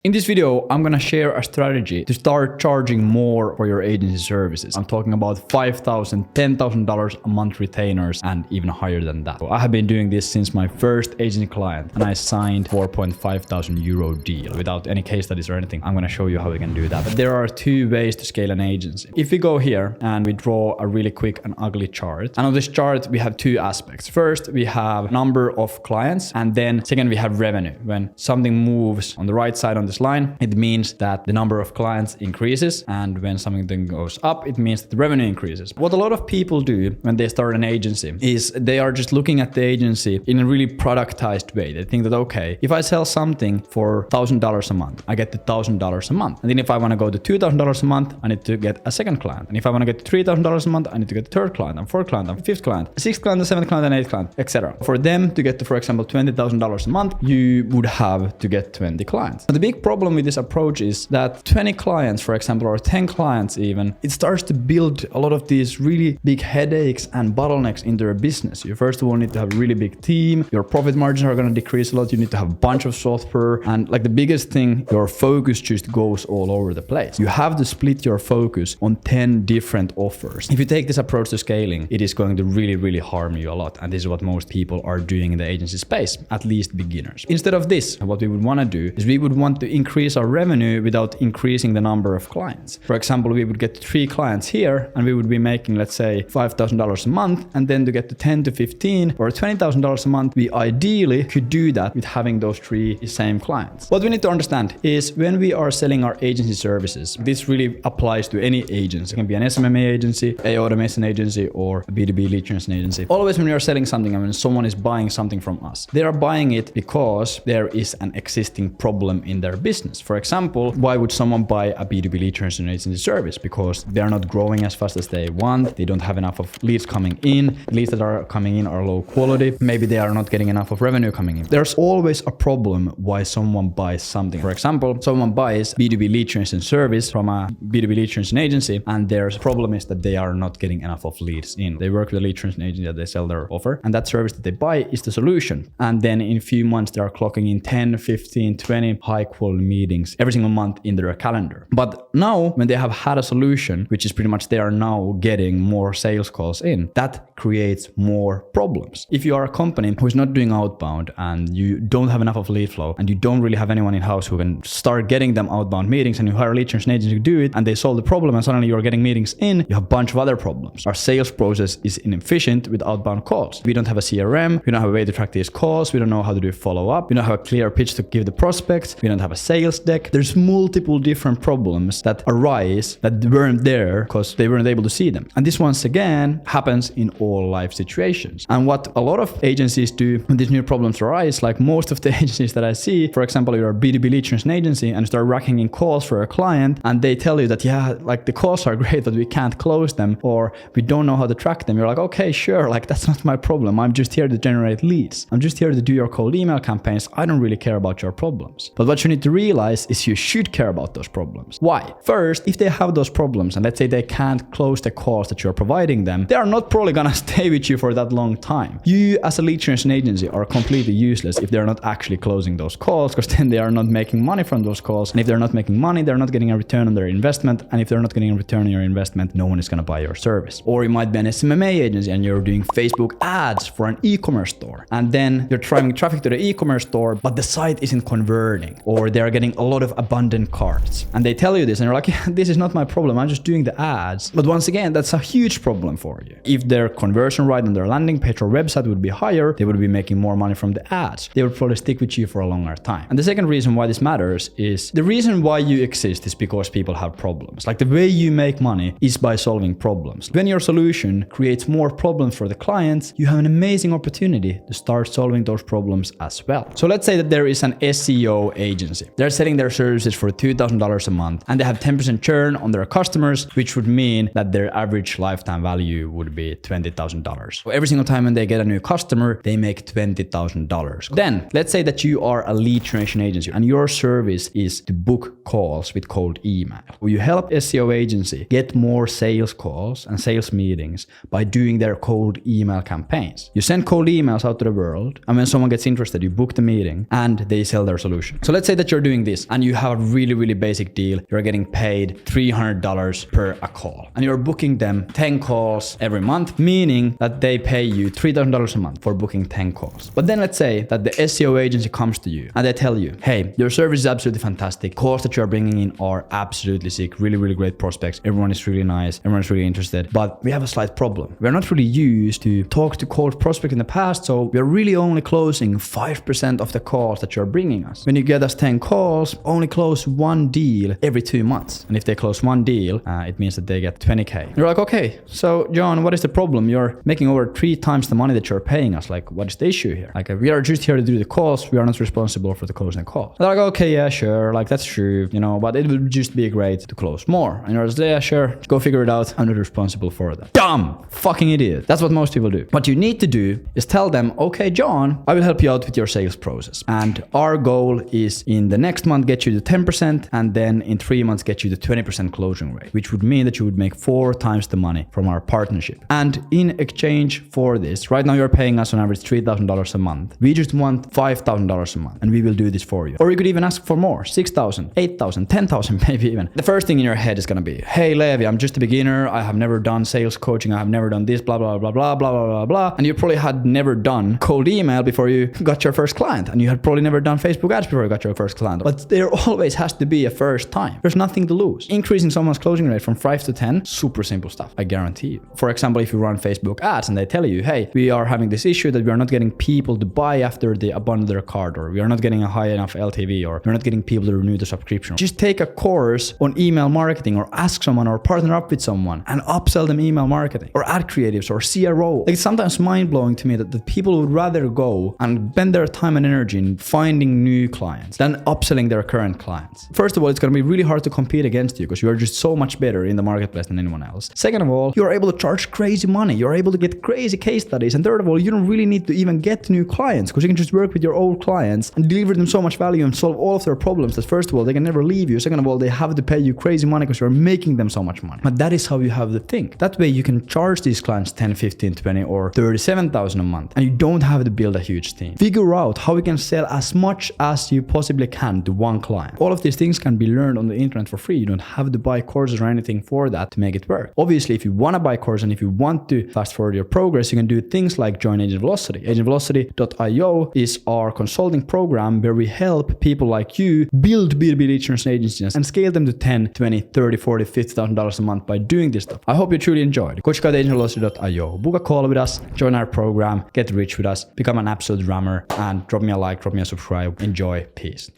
In this video, I'm gonna share a strategy to start charging more for your agency services. I'm talking about $5,000, $10,000 a month retainers and even higher than that. So I have been doing this since my first agency client and I signed €4,500 deal without any case studies or anything. I'm gonna show you how we can do that. But there are two ways to scale an agency. If we go here and we draw a really quick and ugly chart, and on this chart we have two aspects. First, we have number of clients, and then second, we have revenue. When something moves on the right side on this line, it means that the number of clients increases, and when something goes up, it means that the revenue increases. What a lot of people do when they start an agency is they are just looking at the agency in a really productized way. They think that, okay, if I sell something for $1,000 a month, I get the $1,000 a month. And then if I want to go to $2,000 a month, I need to get a second client. And if I want to get to $3,000 a month, I need to get a third client, and fourth client, and fifth client, a sixth client, a seventh client, and eighth client, etc. For them to get to, for example, $20,000 a month, you would have to get 20 clients. But the big problem with this approach is that 20 clients, for example, or 10 clients even, it starts to build a lot of these really big headaches and bottlenecks into your business. You first of all need to have a really big team. Your profit margins are going to decrease a lot. You need to have a bunch of software. And like the biggest thing, your focus just goes all over the place. You have to split your focus on 10 different offers. If you take this approach to scaling, it is going to really harm you a lot. And this is what most people are doing in the agency space, at least beginners. Instead of this, what we would want to do is we would want to increase our revenue without increasing the number of clients. For example, we would get 3 clients here and we would be making, let's say, $5,000 a month. And then to get to 10 to 15 or $20,000 a month, we ideally could do that with having those 3 same clients. What we need to understand is when we are selling our agency services, this really applies to any agency. It can be an SMMA agency, a automation agency, or a B2B lead generation agency. Always when we are selling something and when someone is buying something from us, they are buying it because there is an existing problem in their business. For example, why would someone buy a B2B lead generation agency service? Because they are not growing as fast as they want. They don't have enough of leads coming in. The leads that are coming in are low quality. Maybe they are not getting enough of revenue coming in. There's always a problem why someone buys something. For example, someone buys B2B lead generation service from a B2B lead generation agency, and their problem is that they are not getting enough of leads in. They work with a lead generation agency that they sell their offer, and that service that they buy is the solution. And then in a few months, they are clocking in 10, 15, 20 high quality meetings every single month in their calendar. But now when they have had a solution, which is pretty much they are now getting more sales calls in, that creates more problems. If you are a company who is not doing outbound and you don't have enough of lead flow and you don't really have anyone in-house who can start getting them outbound meetings, and you hire a lead generation agency to do it and they solve the problem and suddenly you're getting meetings in, you have a bunch of other problems. Our sales process is inefficient with outbound calls. We don't have a CRM. We don't have a way to track these calls. We don't know how to do follow-up. We don't have a clear pitch to give the prospects. We don't have a sales deck. There's multiple different problems that arise that weren't there because they weren't able to see them. And this once again happens in all life situations. And what a lot of agencies do when these new problems arise, like most of the agencies that I see, for example, you're a B2B lead generation agency and start racking in calls for a client and they tell you that, yeah, like the calls are great, but we can't close them or we don't know how to track them. You're like, okay, sure, like that's not my problem. I'm just here to generate leads. I'm just here to do your cold email campaigns. I don't really care about your problems. But what you need to realize is you should care about those problems. Why? First, if they have those problems and let's say they can't close the calls that you're providing them, they are not probably gonna stay with you for that long time. You as a lead generation agency are completely useless if they're not actually closing those calls, because then they are not making money from those calls. And if they're not making money, they're not getting a return on their investment. And if they're not getting a return on your investment, no one is gonna buy your service. Or you might be an SMMA agency and you're doing Facebook ads for an e-commerce store. And then you're driving traffic to the e-commerce store, but the site isn't converting, or they're getting a lot of abandoned carts. And they tell you this and you're like, yeah, this is not my problem. I'm just doing the ads. But once again, that's a huge problem for you. If their conversion rate on their landing page or website would be higher, they would be making more money from the ads. They would probably stick with you for a longer time. And the second reason why this matters is the reason why you exist is because people have problems. Like the way you make money is by solving problems. When your solution creates more problems for the clients, you have an amazing opportunity to start solving those problems as well. So let's say that there is an SEO agency. They're selling their services for $2,000 a month and they have 10% churn on their customers, which would mean that their average lifetime value would be $20,000. So every single time when they get a new customer, they make $20,000. Then let's say that you are a lead generation agency and your service is to book calls with cold email. You help SEO agency get more sales calls and sales meetings by doing their cold email campaigns. You send cold emails out to the world, and when someone gets interested, you book the meeting and they sell their solution. So let's say that that you're doing this and you have a really, really basic deal. You're getting paid $300 per a call and you're booking them 10 calls every month, meaning that they pay you $3,000 a month for booking 10 calls. But then let's say that the SEO agency comes to you and they tell you, hey, your service is absolutely fantastic. Calls that you're bringing in are absolutely sick. Really, really great prospects. Everyone is really nice. Everyone's really interested. But we have a slight problem. We're not really used to talk to cold prospects in the past. So we're really only closing 5% of the calls that you're bringing us. When you get us 10 calls, only close one deal every 2 months. And if they close one deal, it means that they get 20K. You're like, okay, so John, what is the problem? You're making over 3 times the money that you're paying us. Like, what is the issue here? Like, we are just here to do the calls. We are not responsible for the closing calls. They're like, okay, yeah, sure. Like, that's true, but it would just be great to close more. And you're just, yeah, sure. Go figure it out. I'm not responsible for that. Dumb fucking idiot. That's what most people do. What you need to do is tell them, okay, John, I will help you out with your sales process. And our goal is in the next month, get you to 10%. And then in 3 months, get you to 20% closing rate, which would mean that you would make 4 times the money from our partnership. And in exchange for this, right now you're paying us on average $3,000 a month. We just want $5,000 a month and we will do this for you. Or you could even ask for more, 6,000, 8,000, 10,000 maybe even. The first thing in your head is going to be, hey Levi, I'm just a beginner. I have never done sales coaching. I have never done this, blah, blah, blah, blah, blah, blah, blah, blah. And you probably had never done cold email before you got your first client. And you had probably never done Facebook ads before you got your first client. But there always has to be a first time. There's nothing to lose. Increasing someone's closing rate from 5 to 10, super simple stuff. I guarantee you. For example, if you run Facebook ads and they tell you, hey, we are having this issue that we are not getting people to buy after they abandon their cart, or we are not getting a high enough LTV, or we're not getting people to renew the subscription. Just take a course on email marketing or ask someone or partner up with someone and upsell them email marketing or ad creatives or CRO. Like, it's sometimes mind-blowing to me that the people would rather go and spend their time and energy in finding new clients than upselling their current clients. First of all, it's going to be really hard to compete against you because you are just so much better in the marketplace than anyone else. Second of all, you're able to charge crazy money. You're able to get crazy case studies. And third of all, you don't really need to even get new clients because you can just work with your old clients and deliver them so much value and solve all of their problems that first of all, they can never leave you. Second of all, they have to pay you crazy money because you're making them so much money. But that is how you have to think. That way you can charge these clients 10, 15, 20 or 37,000 a month and you don't have to build a huge team. Figure out how you can sell as much as you possibly can to one client. All of these things can be learned on the internet for free. You don't have to buy courses or anything for that to make it work. Obviously, if you want to buy courses and if you want to fast forward your progress, you can do things like join Agent Velocity. AgentVelocity.io is our consulting program where we help people like you build B2B lead generation agencies and scale them to 10, 20, 30, 40, $50,000 a month by doing this stuff. I hope you truly enjoyed. Go check out AgentVelocity.io. Book a call with us, join our program, get rich with us, become an absolute rammer, and drop me a like, drop me a subscribe. Enjoy. Peace.